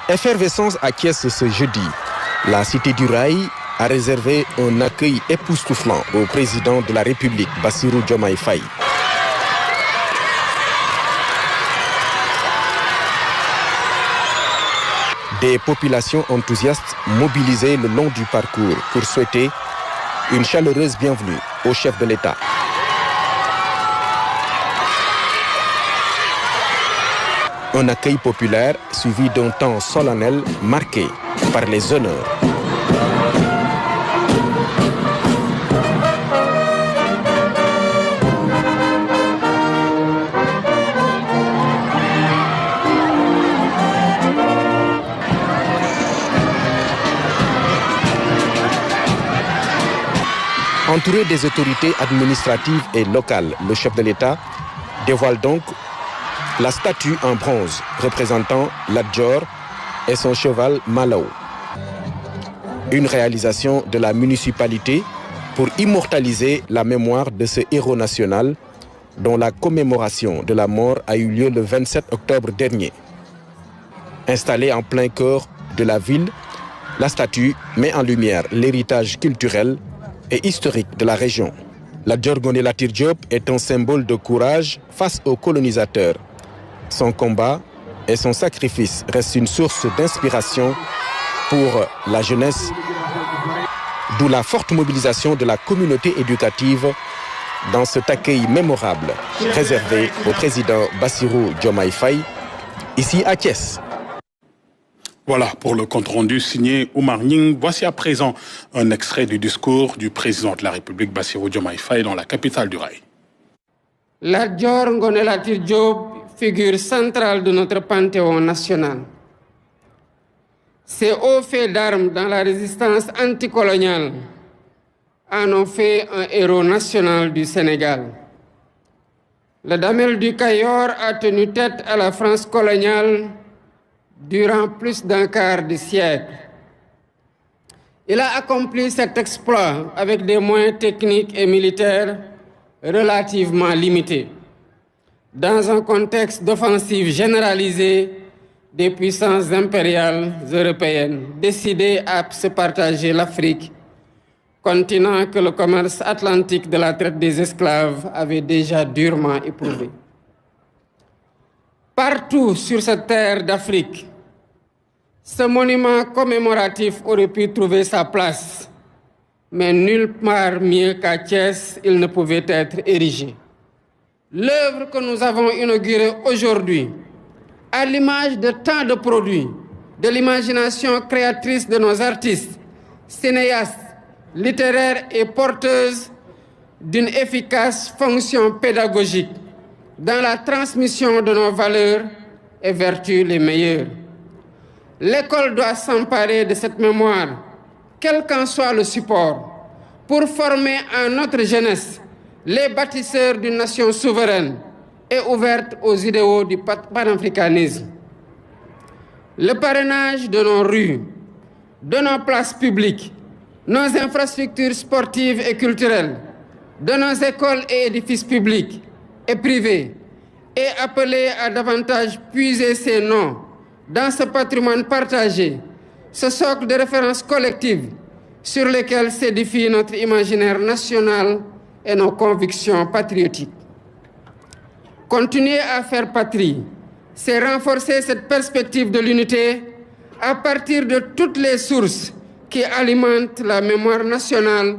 Effervescence à Thiès ce jeudi. La Cité du Rail a réservé un accueil époustouflant au président de la République, Bassirou Diomaye Faye. Des populations enthousiastes mobilisées le long du parcours pour souhaiter une chaleureuse bienvenue au chef de l'État. Un accueil populaire suivi d'un temps solennel marqué par les honneurs. Entouré des autorités administratives et locales, le chef de l'État dévoile donc la statue en bronze représentant Lat Dior et son cheval Malaw. Une réalisation de la municipalité pour immortaliser la mémoire de ce héros national dont la commémoration de la mort a eu lieu le 27 octobre dernier. Installée en plein cœur de la ville, la statue met en lumière l'héritage culturel et historique de la région. Lat Dior Ngoné Latyr Diop est un symbole de courage face aux colonisateurs. Son combat et son sacrifice restent une source d'inspiration pour la jeunesse, d'où la forte mobilisation de la communauté éducative dans cet accueil mémorable réservé au président Bassirou Diomaye Faye, ici à Thiès. Voilà pour le compte-rendu signé Oumar Ning. Voici à présent un extrait du discours du président de la République, Bassirou Diomaye Faye, dans la capitale du rail. Lat Dior Ngoné Latyr Diop, figure centrale de notre panthéon national. Ses hauts faits d'armes dans la résistance anticoloniale en ont fait un héros national du Sénégal. Le Damel du Cayor a tenu tête à la France coloniale durant plus d'un quart de siècle. Il a accompli cet exploit avec des moyens techniques et militaires relativement limités, dans un contexte d'offensive généralisée des puissances impériales européennes décidées à se partager l'Afrique, continent que le commerce atlantique de la traite des esclaves avait déjà durement éprouvé. Partout sur cette terre d'Afrique, ce monument commémoratif aurait pu trouver sa place, mais nulle part mieux qu'à Thiès, il ne pouvait être érigé. L'œuvre que nous avons inaugurée aujourd'hui, à l'image de tant de produits, de l'imagination créatrice de nos artistes, cinéastes, littéraires et porteuse d'une efficace fonction pédagogique dans la transmission de nos valeurs et vertus les meilleures. L'école doit s'emparer de cette mémoire, quel qu'en soit le support, pour former en notre jeunesse les bâtisseurs d'une nation souveraine et ouverte aux idéaux du panafricanisme. Le parrainage de nos rues, de nos places publiques, nos infrastructures sportives et culturelles, de nos écoles et édifices publics et privés, est appelé à davantage puiser ses noms dans ce patrimoine partagé, ce socle de référence collective sur lequel s'édifie notre imaginaire national et nos convictions patriotiques. Continuer à faire patrie, c'est renforcer cette perspective de l'unité à partir de toutes les sources qui alimentent la mémoire nationale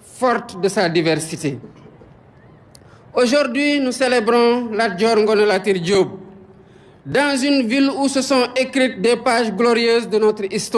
forte de sa diversité. Aujourd'hui, nous célébrons Lat Dior Ngoné Latyr Diop dans une ville où se sont écrites des pages glorieuses de notre histoire.